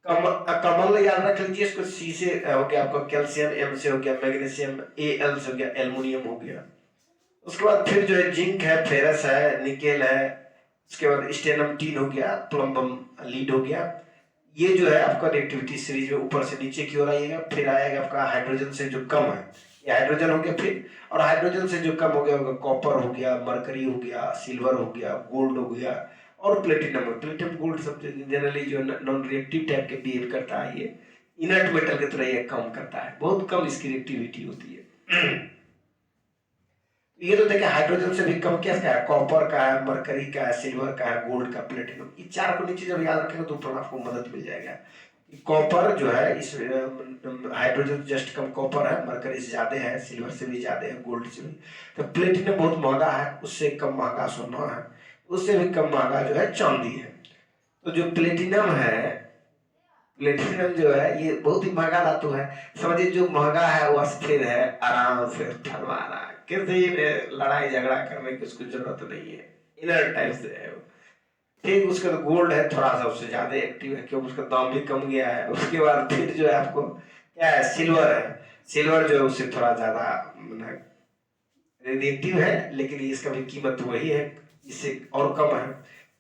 कमल याद रख लीजिए, इसको सी से हो गया आपका कैल्शियम, एम से हो गया मैग्नीशियम, ए एल से हो गया एल्युमिनियम हो गया। उसके बाद फिर जो है जिंक है, फेरस है, निकेल है, उसके बाद स्टेनम टीन हो गया, प्लम्बम लीड हो गया। ये जो है आपका रिएक्टिविटी सीरीज में ऊपर से नीचे की ओर आइएगा, फिर आएगा आपका हाइड्रोजन से जो कम है, ये हाइड्रोजन हो गया, फिर और हाइड्रोजन से जो कम हो गया कॉपर हो गया, मरकरी हो गया, सिल्वर हो गया, गोल्ड हो गया और प्लेटिनम। प्लेटिनम गोल्ड सबसे जनरली जो नॉन रिएक्टिव टाइप के बिहेव करता है, ये इनर्ट मेटल की तरह ये कम करता है, बहुत कम इसकी रिएक्टिविटी होती है। ये तो देखिए हाइड्रोजन से भी कम क्या है, कॉपर का है, मरकरी का है, सिल्वर का है, गोल्ड का, प्लेटिनम। ये चार को नीचे जब याद रखेंगे तो ऊपर आपको मदद मिल जाएगा। कॉपर जो है इस हाइड्रोजन जस्ट कम कॉपर है, मरकरी से ज्यादा है, सिल्वर से भी ज्यादा है, गोल्ड से भी। तो प्लेटिनम बहुत महंगा है, उससे कम महंगा सोना है, उससे भी कम महंगा जो है चांदी है। तो जो प्लेटिनम है, प्लेटिनम जो है ये बहुत ही महंगा धातु है, समझिए जो महंगा है वो अस्थिर है, आराम से थरवा रहा है, किसी में लड़ाई झगड़ा करने की उसको जरूरत नहीं है, इनर टाइप से है वो। ठीक, उसका तो गोल्ड है थोड़ा सा उससे ज्यादा एक्टिव है क्योंकि उसका दाम भी कम गया है। उसके बाद फिर जो है आपको क्या है, सिल्वर है। सिल्वर जो है उससे थोड़ा ज्यादा रिलेटिव है, लेकिन इसका भी कीमत वही है, इससे और कम है।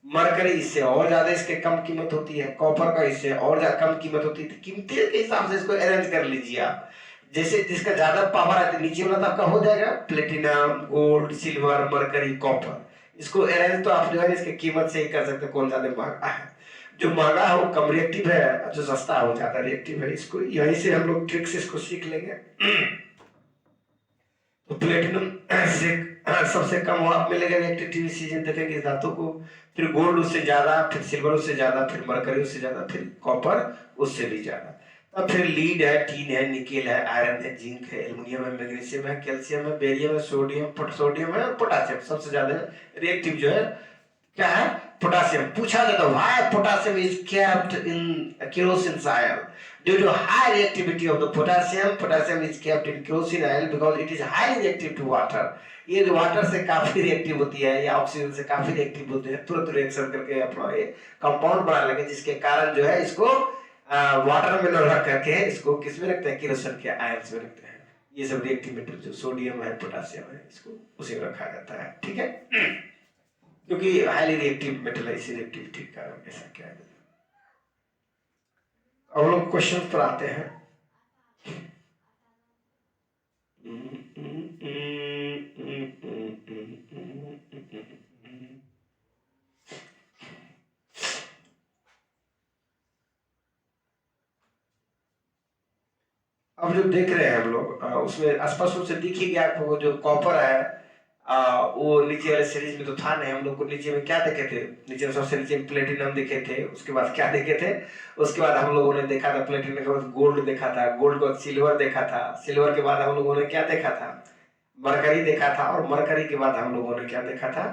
मरकरी इससे और ज्यादा इसके कम कीमत होती है, कॉपर का इससे और ज्यादा कम कीमत होती है। कीमती के हिसाब से इसको अरेंज कर लीजिए आप, जैसे जिसका ज्यादा पावर है नीचे वाला तो आपका हो जाएगा platinum, gold, silver, mercury, copper. इसको अरेंज तो आप जो है इसकी कीमत से ही कर सकते कौन ज्यादा महंगा है। जो महंगा है वो कम रिएक्टिव है, जो सस्ता है वो ज्यादा रिएक्टिव है। इसको यहीं से हम लोग ट्रिक से इसको सीख लेंगे। तो प्लेटिनम से सबसे कम वहां मिलेगा रिएक्टिविटी सीजन देखेंगे इस धातु को, फिर गोल्ड उससे ज्यादा, फिर सिल्वर उससे ज्यादा, फिर मरकरी उससे ज्यादा, फिर कॉपर उससे भी ज्यादा। अब फिर लीड है, टीन है, निकेल है, आयरन है, जिंक है, एल्युमिनियम है, मैग्नीशियम है, कैल्शियम है, बेरियम है, सोडियम है और पोटासियम। सबसे ज्यादा रिएक्टिव जो है क्या है, पोटासियम। पूछा जाता है why potassium is kept in kerosene oil. Due to high reactivity of the potassium is kept in kerosene oil because it is highly reactive to water. ये जो वाटर से काफी रिएक्टिव होती है या ऑक्सीजन से काफी रिएक्टिव होते हैं, तुरंत रिएक्शन करके अपना ये कंपाउंड बना लेंगे, जिसके कारण जो है इसको वाटर में रख करके इसको किस में रखते हैं, केरोसिन के आयंस में रखते हैं। ये सब रिएक्टिव मेटल जो सोडियम है, पोटासियम है, इसको उसी में रखा जाता है, ठीक है, क्योंकि हाईली रिएक्टिव मेटल है, इसी रिएक्टिविटी का कारण ऐसा क्या है। अब लोग क्वेश्चन पर आते हैं। अब जो देख रहे हैं हम लोग उसमें स्पष्ट रूप से दिख ही गया आपको, जो कॉपर है वो नीचे वाले सीरीज में तो था नहीं। हम लोग को नीचे में क्या देखे थे, नीचे में सबसे नीचे प्लेटिनम देखे थे, उसके बाद क्या देखे थे, उसके बाद हम लोगों ने देखा था प्लेटिनम के बाद गोल्ड देखा था, गोल्ड के बाद सिल्वर देखा था, सिल्वर के बाद हम लोगों ने क्या देखा था, मरकरी देखा था, और मरकरी के बाद हम लोगों ने क्या देखा था,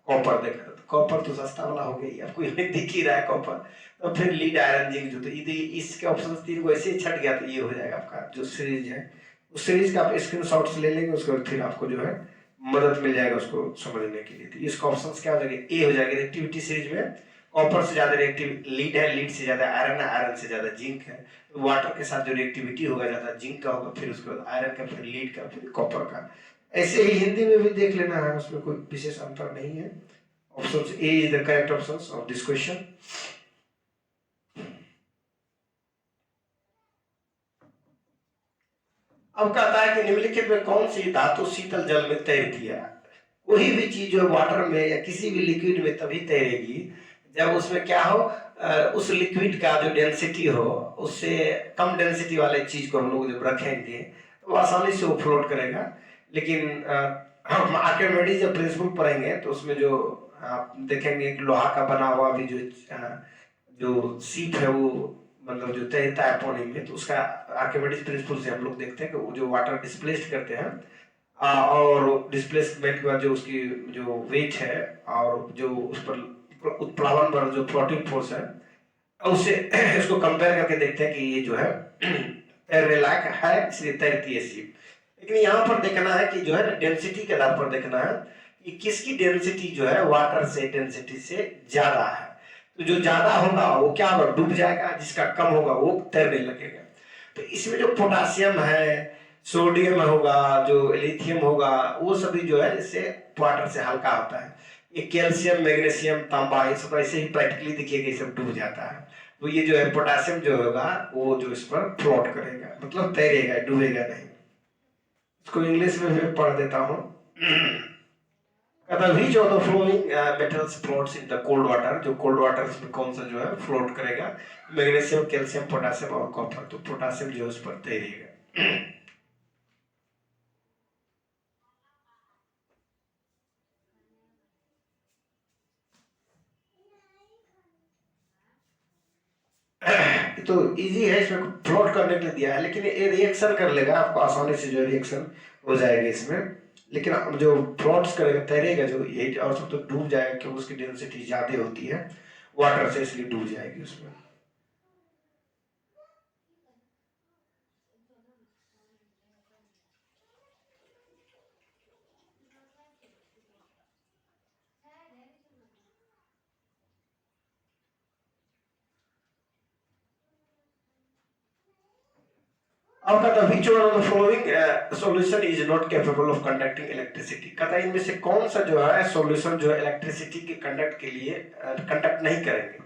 कॉपर देखा था। कॉपर तो सस्ता वाला हो गया, आपको ये दिख ही रहा है कॉपर। तो फिर लीड आयरन जिंक जो, तो इसके ऑप्शन 3 को ऐसे ही छट गया, तो ये हो जाएगा आपका जो सीरीज है, उस सीरीज का आप स्क्रीनशॉट्स ले लेंगे, उसके बाद फिर आपको जो है मदद मिल जाएगा उसको समझने के लिए। तो इसका ऑप्शन क्या हो जाएगा, ए हो जाएगा। रिएक्टिविटी सीरीज में कॉपर से ज्यादा रिएक्टिव लीड है, लीड से ज्यादा आयरन है, आयरन से ज्यादा जिंक है। तो वाटर के साथ जो रिएक्टिविटी होगा ज्यादा जिंक का होगा, फिर उसके बाद आयरन का, फिर लीड का, फिर कॉपर का। ऐसे ही हिंदी में भी देख लेना है, उसमें कोई विशेष अंतर नहीं है। Option A is the correct option of this question. अब कहता है कि निम्नलिखित में कौन सी धातु शीतल जल में तैरती है। कोई भी चीज जो वाटर में या किसी भी लिक्विड में तभी तैरेगी जब उसमें क्या हो, उस लिक्विड का जो डेंसिटी हो, उससे कम डेंसिटी वाले चीज को हम लोग जब रखेंगे तो आसानी से वो फ्लोट करेगा। लेकिन हम आर्किमिडीज जब प्रिंसिपल पढ़ेंगे तो उसमें जो आप देखेंगे कि लोहा का बना हुआ भी जो सीप है वो मतलब जो तैरता है पानी में, तो उसका आर्किमिडीज प्रिंसिपल से हम लोग देखते हैं कि वो जो वाटर डिस्प्लेस्ड करते हैं और डिस्प्लेसमेंट के बाद जो उसकी जो वेट है और जो उस पर उत्प्लावन पर जो फ्लोटिंग फोर्स है, उससे इसको कंपेयर करके देखते हैं कि ये जो है तैरने लायक है, इसलिए तैरती है शिप। लेकिन यहाँ पर देखना है कि जो है डेंसिटी के आधार पर देखना है कि किसकी डेंसिटी जो है वाटर से डेंसिटी से ज्यादा है। तो जो ज्यादा होगा वो क्या होगा, डूब जाएगा, जिसका कम होगा वो तैरने लगेगा। तो इसमें जो पोटासियम है, सोडियम होगा, जो लिथियम होगा, वो सभी जो है इससे वाटर से हल्का होता है। ये कैल्शियम, मैग्नीशियम, तांबा, ये सब ऐसे ही प्रैक्टिकली देखिएगा, ये सब डूब जाता है। तो ये जो है पोटासियम जो होगा वो जो इस पर फ्लोट करेगा, मतलब तैरेगा, डूबेगा नहीं। इसको इंग्लिश में भी पढ़ देता हूँ। which of the flowing metals floats in the cold water, जो कोल्ड वाटर में कौन सा जो है फ्लोट करेगा, मैग्नीशियम, कैल्शियम, पोटासियम और कॉपर। तो पोटासियम जो है उस पर तैरेगा। तो इजी है, इसमें फ्लोट करने के लिए दिया है, लेकिन ये रिएक्शन कर लेगा, आपको आसानी से जो रिएक्शन हो जाएगा इसमें। लेकिन जो फ्लोट्स करेगा, तैरेगा, जो ये और सब तो डूब जाएगा क्योंकि उसकी डेंसिटी ज्यादा होती है वाटर से, इसलिए डूब जाएगी उसमें। अब कहता है which one of the following solution is not capable of conducting electricity। कहता है इनमें से कौन सा जो है सॉल्यूशन जो है इलेक्ट्रिसिटी के कंडक्ट के लिए कंडक्ट नहीं करेंगे।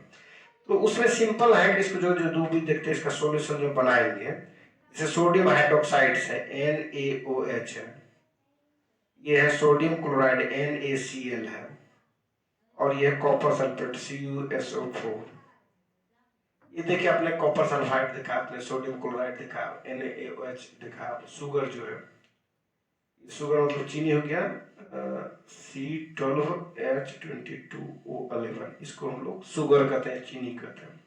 तो उसमें सिंपल है कि इसको जो जो दो भी देखते हैं इसका सॉल्यूशन जो बनाएंगे, जैसे सोडियम हाइड्रोक्साइड है NaOH है, ये है सोडियम क्लोराइड NaCl है, और ये है कॉपर सल्फेट CuSO4। ये देखिए आपने कॉपर सल्फाइड देखा, आपने सोडियम क्लोराइड देखा, NaOH देखा, शुगर जो है, शुगर मतलब चीनी हो गया C12H22O11, इसको हम लोग शुगर कहते हैं, चीनी कहते हैं।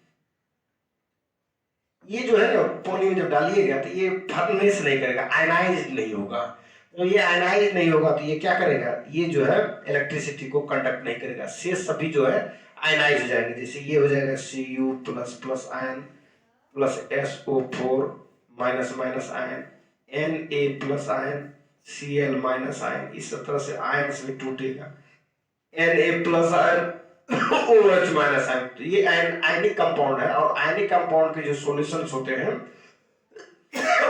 ये जो है ना पानी में जब डालिएगा तो ये फर्नेस नहीं करेगा, आयनाइज नहीं होगा। तो ये आयनाइज नहीं होगा तो ये क्या करेगा, ये जो है इलेक्ट्रिसिटी को कंडक्ट नहीं करेगा, शेष सभी जो है आयनाइज हो जाएंगे। जैसे ये हो जाएगा Cu++ ion plus SO4 minus ion, Na+ ion, Cl- ion, इस तरह से आयन में टूटेगा, Na+ आयन OH- आयन। तो ये आयनिक कंपाउंड है, और आयनिक कंपाउंड के जो सॉल्यूशंस होते हैं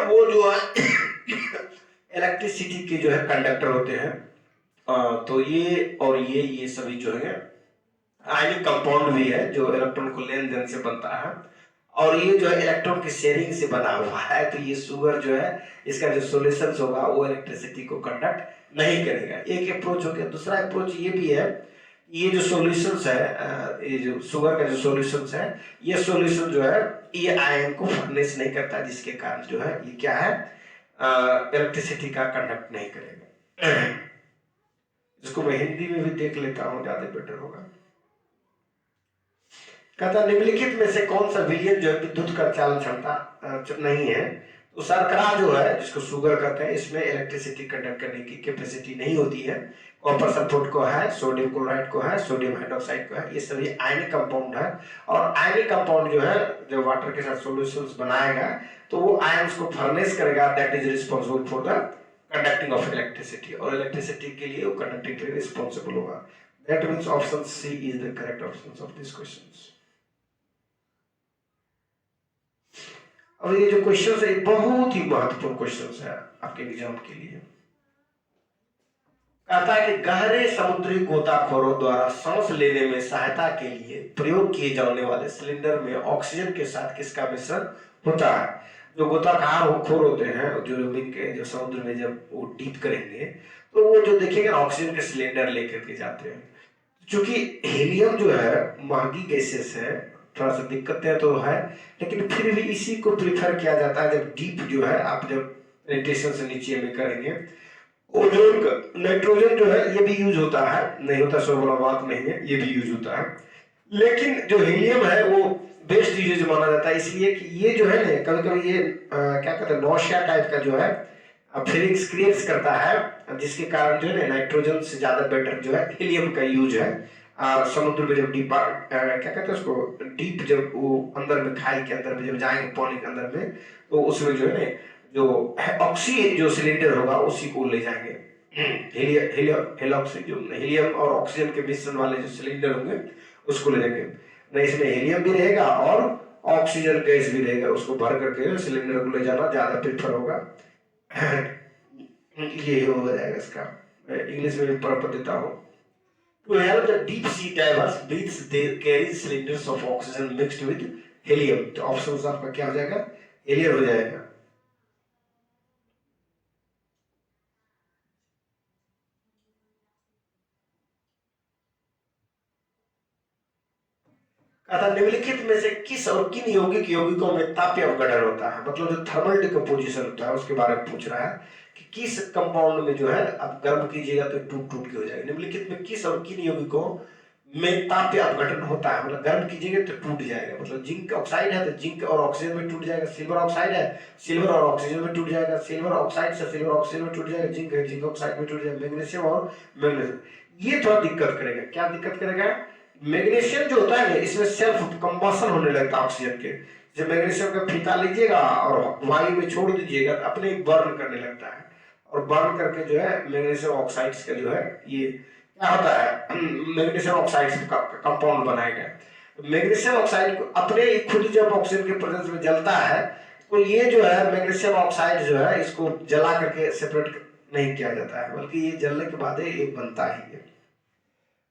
वो जो है इलेक्ट्रिसिटी के जो है कंडक्टर होते हैं। तो ये और ये सभी जो है आयनिक कंपाउंड भी है जो इलेक्ट्रॉन को लेन देन से बनता है, और ये जो है इलेक्ट्रॉन की शेयरिंग से बना हुआ है। तो ये शुगर जो है इसका जो सॉल्यूशन होगा वो इलेक्ट्रिसिटी को कंडक्ट नहीं करेगा। एक अप्रोच हो गया। दूसरा अप्रोच ये भी है, ये जो सॉल्यूशंस है, ये जो शुगर का जो सॉल्यूशंस है, ये सॉल्यूशन जो है ये आयन को फर्नेस नहीं करता, जिसके कारण जो है ये क्या है इलेक्ट्रिसिटी का कंडक्ट नहीं करेगा। इसको मैं हिंदी में भी देख लेता हूँ, ज्यादा बेटर होगा। कहता निम्नलिखित में से कौन सा विलयन जो है विद्युत का चालन क्षमता नहीं है। तो शर्करा जो है जिसको शुगर कहते हैं, इसमें इलेक्ट्रिसिटी कंडक्ट करने की कैपेसिटी नहीं होती है। कॉपर सल्फेट को है, सोडियम क्लोराइड को है, सोडियम हाइड्रोक्साइड को है, ये सभी आयनिक कंपाउंड है। और आयनिक कंपाउंड जो है जो वाटर के साथ सॉल्यूशंस बनाएगा तो वो आयंस को फर्नेस करेगा, that is responsible for the conducting of electricity, और इलेक्ट्रिसिटी के लिए वो कंडक्टिंग के लिए रिस्पांसिबल होगा। That means option C is the correct option of this questions. और ये जो क्वेश्चंस है बहुत ही महत्वपूर्ण क्वेश्चंस है आपके एग्जाम के लिए। कहता है कि गहरे समुद्री गोताखोरों द्वारा सांस लेने में सहायता के लिए प्रयोग किए जाने वाले सिलेंडर में ऑक्सीजन के साथ किसका मिश्रण होता है। जो गोताखोर होते हैं जो जमीन के जो समुद्र में जब वो डीप करेंगे तो वो जो देखेंगे ऑक्सीजन के सिलेंडर लेकर के जाते हैं। क्योंकि हीलियम जो है महंगी गैसेस है, थोड़ा सा दिक्कतें तो है, लेकिन फिर भी इसी को प्रीफर किया जाता है जब डीप जो है आप जब पेनिट्रेशन से नीचे में करेंगे। ओजोन का नाइट्रोजन जो है ये भी यूज होता है, नहीं होता सो बड़ा बात नहीं है, ये भी यूज होता है। लेकिन जो हीलियम है वो बेस्ट यूज माना जाता है, इसलिए कि ये जो है ना कभी कभी ये क्या कहते हैं नौशिया टाइप का जो है फिजिक्स क्रिएट्स करता है, जिसके कारण जो है ना नाइट्रोजन से ज्यादा बेटर जो है हीलियम का यूज है। समुद्र में जब डीप क्या कहते हैं उसको डीप जब वो अंदर में खाई के अंदर में जब जाएंगे पानी के अंदर में तो उसमें जो है ना जो ऑक्सी जो सिलेंडर होगा उसी को ले जाएंगे। हीलियम और ऑक्सीजन के मिश्रण वाले जो सिलेंडर होंगे उसको ले जाएंगे। नहीं इसमें हीलियम भी रहेगा और ऑक्सीजन गैस भी रहेगा, उसको भर करके सिलेंडर को ले जाना ज्यादा प्रेफर होगा। ये हो जाएगा इसका, इंग्लिश में भी पढ़ देता हूँ। To help the deep sea divers breathe, they carry cylinders of oxygen mixed with helium. तो ऑप्शन आपका क्या हो जाएगा, हीलियम हो जाएगा। अतः निम्नलिखित में से किस और किन यौगिक यौगिकों में तापीय अपघटन होता है, मतलब जो थर्मल डिकम्पोजिशन होता है उसके बारे में पूछ रहा है कि किस कंपाउंड में जो है आप गर्म कीजिएगा तो टूट टूट के हो जाएगा। निम्नलिखित में किस और किन यौगिकों में तापीय अपघटन होता है, मतलब गर्म कीजिएगा तो टूट जाएगा। मतलब जिंक ऑक्साइड है तो जिंक और ऑक्सीजन में टूट जाएगा, सिल्वर ऑक्साइड है सिल्वर और ऑक्सीजन में टूट जाएगा, सिल्वर ऑक्साइड से सिल्वर ऑक्सीजन में टूट जाएगा, जिंक है जिंक ऑक्साइड में टूट जाएगा, मैग्नीशियम और मैग्नीशियम। ये थोड़ा दिक्कत करेगा, क्या दिक्कत करेगा, मैग्नीशियम जो होता है ना इसमें सेल्फ कंबशन होने लगता है ऑक्सीजन के। जब मैग्नीशियम का फीता लीजिएगा और वायु में छोड़ दीजिएगा तो अपने बर्न करने लगता है, और बर्न करके जो है मैग्नीशियम ऑक्साइड्स का जो है ये क्या होता है मैग्नीशियम ऑक्साइड्स का कंपाउंड बनाएगा। मैग्नीशियम ऑक्साइड अपने खुद जब ऑक्सीजन के प्रेजेंस में जलता है तो ये जो है मैग्नीशियम ऑक्साइड जो है इसको जला करके सेपरेट नहीं किया जाता है, बल्कि ये जलने के बाद ये बनता ही है।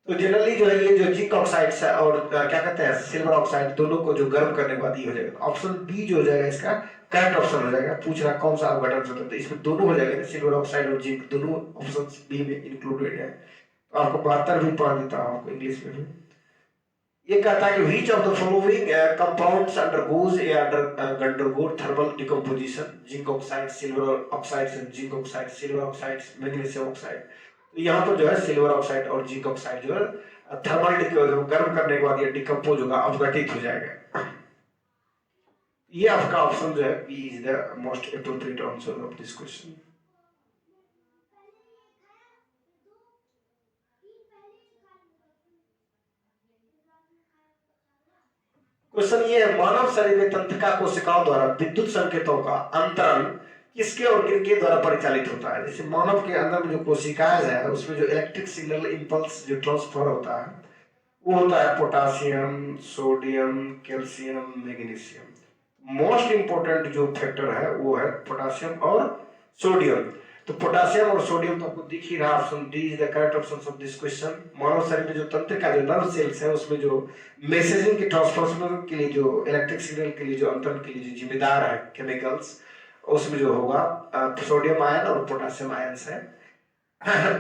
तो जनरली जो है ये जो जिंक ऑक्साइड और क्या कहते हैं सिल्वर ऑक्साइड दोनों को जो गर्म करने के बाद ये हो जाएगा। ऑप्शन बी जो हो जाएगा इसका करेक्ट ऑप्शन हो जाएगा। पूछ रहा कौन सा अपघटन होता है तो इसमें दोनों हो जाएगा, सिल्वर ऑक्साइड और जिंक दोनों ऑप्शन बी में इंक्लूडेड है। तो आपको 72 भी पढ़ा देता हूँ आपको इंग्लिश में भी। ये कहता है कि which of the following compounds undergoes या undergo thermal decomposition, zinc oxide silver oxide zinc oxide silver oxide magnesium oxide. तो यहाँ पर जो है सिल्वर ऑक्साइड और जिंक ऑक्साइड जो है थर्मल गर्म करने के बाद ये डिकम्पोज होगा, अपघटित हो जाएगा। ये आपका ऑप्शन जो है B is the most appropriate answer of this question. Question ये है मानव शरीर में तंत्रिका कोशिकाओं द्वारा विद्युत संकेतों का अंतरण किसके और किनके द्वारा परिचालित होता है। जैसे मानव के अंदर में जो कोशिकाएं है उसमें जो इलेक्ट्रिक सिग्नल इंपल्स जो ट्रांसफर होता है वो होता है potassium sodium calcium magnesium. Most important जो फैक्टर है वो है पोटासियम और सोडियम। तो पोटासियम और सोडियम तो आपको दिख ही रहा, option D is the correct option of this question. मानव शरीर में जो तंत्रिका जो नर्व सेल्स है उसमें जो मैसेजिंग के ट्रांसफर के लिए जो इलेक्ट्रिक सिग्नल के लिए जो अंतरण के लिए जो जिम्मेदार है केमिकल्स उसमें जो होगा सोडियम आयन और पोटासियम आयन है।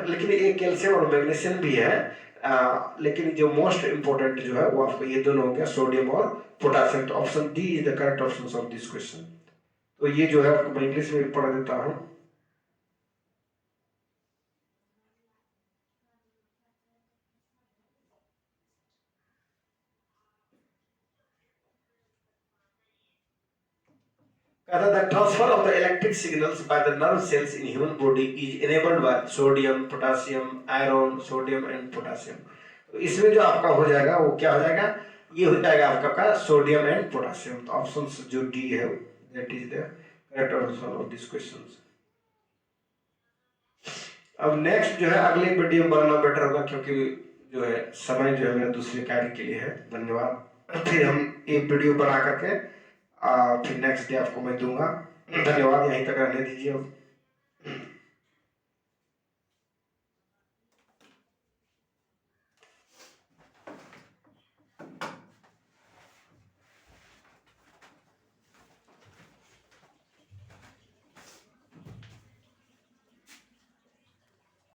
लेकिन ये कैल्शियम और मैग्नीशियम भी है, लेकिन जो मोस्ट इंपोर्टेंट जो है वो आपको ये दोनों हो गया सोडियम और पोटासियम। तो option D is the correct option of this question. तो ये जो है आपको मैं इंग्लिश में पढ़ा देता हूँ। कहता the transfer of the electric signals by the nerve cells in human body is enabled by sodium, potassium, iron, sodium and potassium. तो इसमें जो आपका हो जाएगा वो क्या हो जाएगा, ये हो जाएगा आपका सोडियम एंड पोटासियम। तो ऑप्शन जो डी है that is the correct answer of this question. अब नेक्स्ट जो है अगले वीडियो में बनाना बेटर होगा, क्योंकि जो है समय जो है मेरा दूसरे कार्य के लिए है। धन्यवाद। फिर हम एक वीडियो बना करके फिर नेक्स्ट डे आपको मैं दूंगा। धन्यवाद, यहीं तक रहने दीजिए।